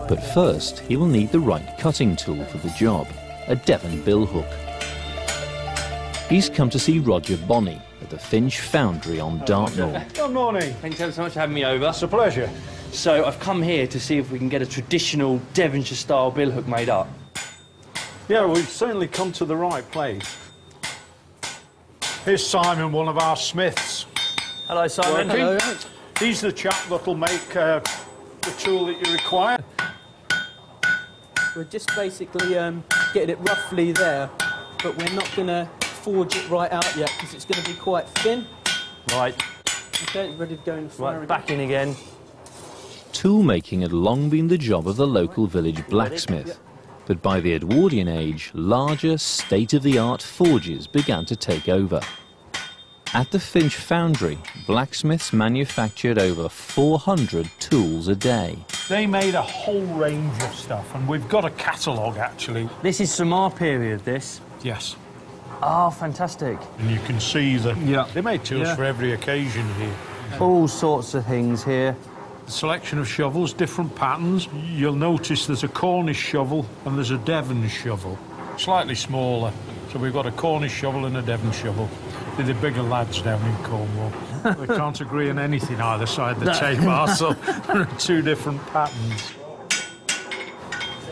But first, he will need the right cutting tool for the job, a Devon billhook. He's come to see Roger Bonney at the Finch Foundry on Dartmoor. Good morning. Thanks ever so much for having me over. It's a pleasure. So I've come here to see if we can get a traditional Devonshire-style billhook made up. Yeah, we've certainly come to the right place. Here's Simon, one of our smiths. Hello, Simon. Hello. He's the chap that'll make the tool that you require. We're just basically getting it roughly there, but we're not going to forge it right out yet because it's going to be quite thin. Right. Okay, ready to go in the fire Right, back in again. Tool making had long been the job of the local village blacksmith, but by the Edwardian age, larger, state-of-the-art forges began to take over. At the Finch Foundry, blacksmiths manufactured over 400 tools a day. They made a whole range of stuff, and we've got a catalogue, actually. This is from our period, this? Yes. Oh, fantastic. And you can see that they made tools for every occasion here. All sorts of things here. A selection of shovels, different patterns. You'll notice there's a Cornish shovel and there's a Devon shovel, slightly smaller. So we've got a Cornish shovel and a Devon shovel. They're the bigger lads down in Cornwall. They can't agree on anything either side of the table, so there are two different patterns.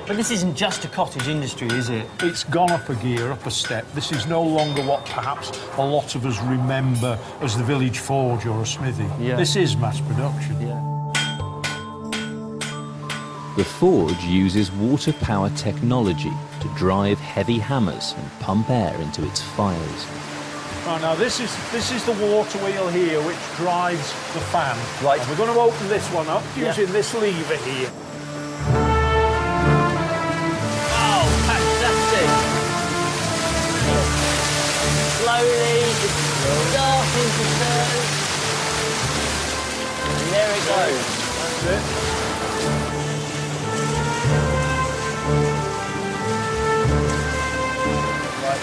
But this isn't just a cottage industry, is it? It's gone up a gear, up a step. This is no longer what perhaps a lot of us remember as the village forge or a smithy. Yeah. This is mass production. Yeah. The forge uses water-power technology to drive heavy hammers and pump air into its fires. Oh, now this is the water wheel here which drives the fan. Right. And we're going to open this one up using this lever here. Oh, fantastic! Slowly, it's starting to turn. And there it goes. That's it.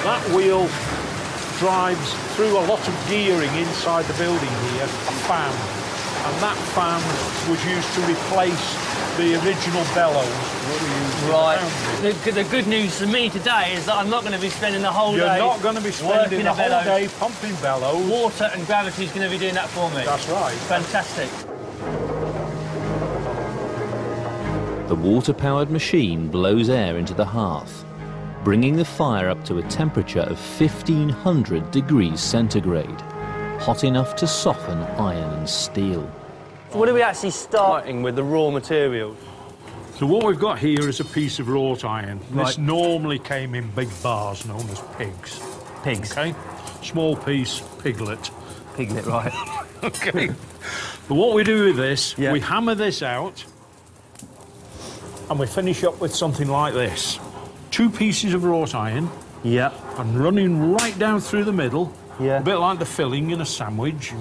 That wheel drives through a lot of gearing inside the building here, a fan. And that fan was used to replace the original bellows that we used. Right. The good news for me today is that I'm not going to be spending the whole day. You're not going to be spending the whole day pumping bellows. Water and gravity is going to be doing that for me. That's right. Fantastic. The water-powered machine blows air into the hearth, bringing the fire up to a temperature of 1500 degrees centigrade, hot enough to soften iron and steel. So what are we actually starting with, the raw materials? So what we've got here is a piece of wrought iron. Right. This normally came in big bars known as pigs. Pigs. Okay? Small piece, piglet. Piglet, right. Okay. But what we do with this, we hammer this out and we finish up with something like this. Two pieces of wrought iron. Yeah. And running right down through the middle, Yeah. a bit like the filling in a sandwich,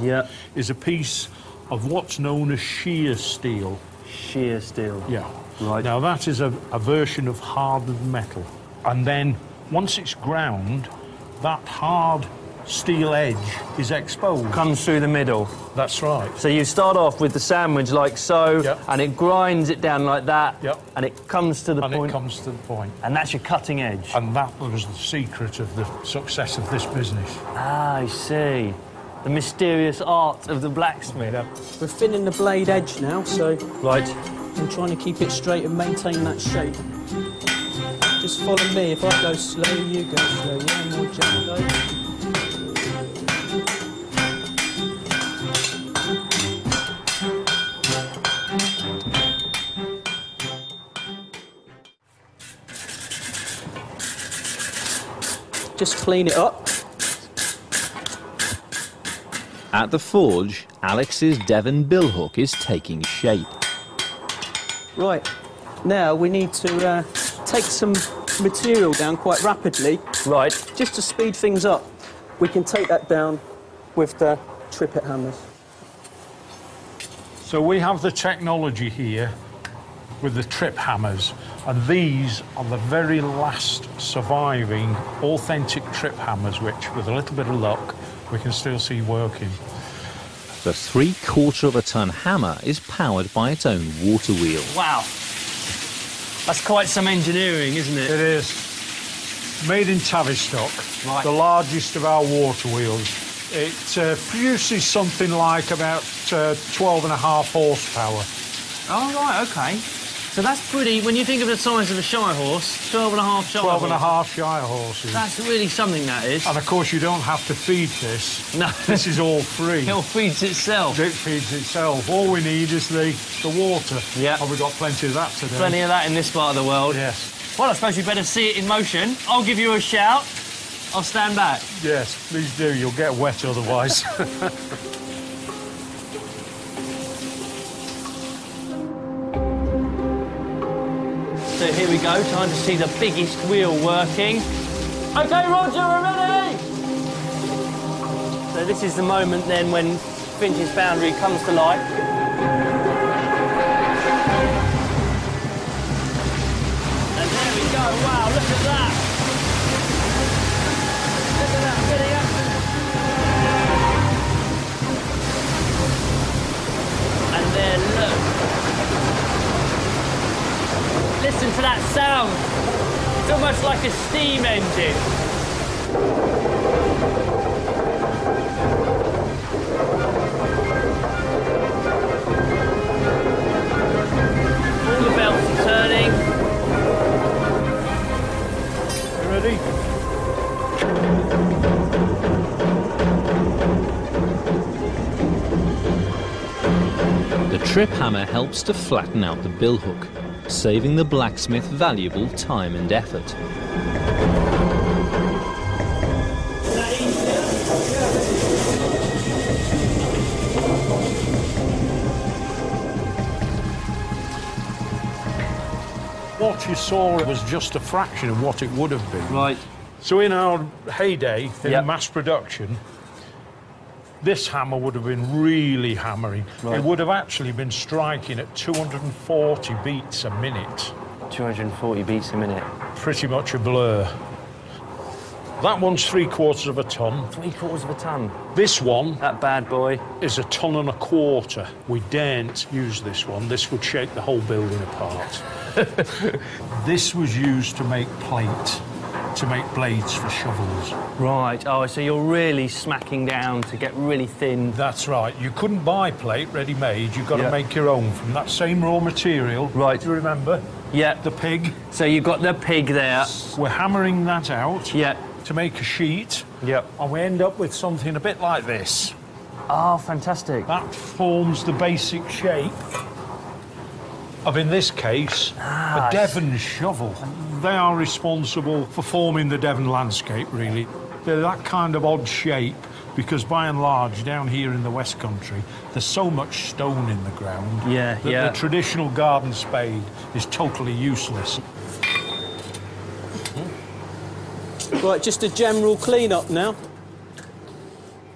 is a piece of what's known as shear steel. Shear steel. Yeah. Right. Now, that is a version of hardened metal. And then, once it's ground, that hard steel edge is exposed. Comes through the middle. That's right. So you start off with the sandwich like so, and it grinds it down like that, and it comes to the point. And it comes to the point. And that's your cutting edge. And that was the secret of the success of this business. Ah, I see. The mysterious art of the blacksmith. We're thinning the blade edge now, so Right. I'm trying to keep it straight and maintain that shape. Just follow me. If I go slow, you go slow. Yeah, more gentle. Just clean it up. At the forge, Alex's Devon billhook is taking shape. Right, now we need to take some material down quite rapidly. Right. Just to speed things up. We can take that down with the trippet hammers. So we have the technology here with the trip hammers, and these are the very last surviving authentic trip hammers, which, with a little bit of luck, we can still see working. The 3/4 of a ton hammer is powered by its own water wheel. Wow. That's quite some engineering, isn't it? It is. Made in Tavistock, Right. the largest of our water wheels. It produces something like about 12.5 horsepower. Oh, right, OK. So that's pretty, when you think of the size of a Shire horse, 12.5 Shire 12.5 Shire horses. That's really something, that is. And of course, you don't have to feed this. No. This is all free. It all feeds itself. It feeds itself. All we need is the water. Yeah. And we've got plenty of that today. Plenty of that in this part of the world. Yes. Well, I suppose you better see it in motion. I'll give you a shout. I'll stand back. Yes, please do. You'll get wet otherwise. So here we go, time to see the biggest wheel working. OK, Roger, we're ready! So this is the moment then when Finch's foundry comes to life. And there we go, wow, look at that! Look at that, getting up. And then look. Listen to that sound. It's almost like a steam engine. All the belts are turning. You ready? The trip hammer helps to flatten out the billhook, saving the blacksmith valuable time and effort. What you saw was just a fraction of what it would have been. Right. So in our heyday, in Yep. mass production, this hammer would have been really hammering. Right. It would have actually been striking at 240 beats a minute. 240 beats a minute. Pretty much a blur. That one's 3/4 of a ton. 3/4 of a ton. This one That bad boy. is 1.25 tons. We daren't use this one. This would shake the whole building apart. This was used to make plate, to make blades for shovels. Right. Oh, so you're really smacking down to get really thin. That's right. You couldn't buy plate ready-made. You've got Yeah. to make your own from that same raw material. Right. Do you remember? Yeah. The pig. So you've got the pig there. We're hammering that out Yeah. to make a sheet. Yep. And we end up with something a bit like this. Oh, fantastic. That forms the basic shape of, in this case, a Devon shovel. They are responsible for forming the Devon landscape, really. They're that kind of odd shape because, by and large, down here in the West Country, there's so much stone in the ground Yeah, that yeah. the traditional garden spade is totally useless. Right, just a general clean-up now.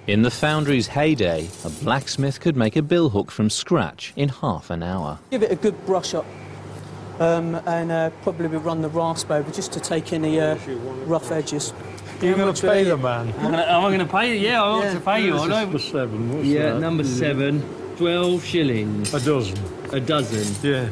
In the foundry's heyday, a blacksmith could make a billhook from scratch in half an hour. Give it a good brush up and probably run the rasp over just to take any rough edges. You're going to pay the man. Am I going to pay you? Yeah, I want Yeah. to pay you. I know. Number 7, what's Yeah, that? number 7. 12 shillings. A dozen. A dozen. Yeah.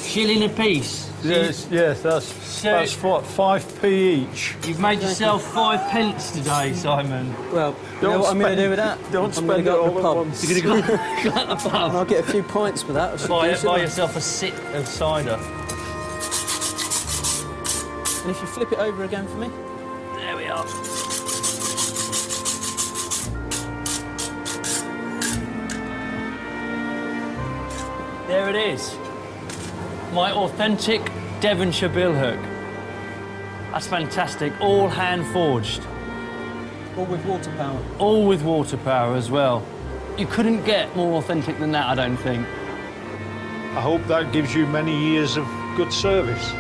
Shilling a piece. Yes, that's what, 5p each. You've made yourself 5 pence today, Simon. Well, you know what I'm going to do with that? Don't I'm spend gonna it go all to the at pub. once. You're going to go at the pub. I'll get a few pints for that. I should Buy do, shouldn't I? yourself a sip of cider. And if you flip it over again for me. There we are. There it is. My authentic Devonshire billhook. That's fantastic. All hand forged. All with water power. All with water power as well. You couldn't get more authentic than that, I don't think. I hope that gives you many years of good service.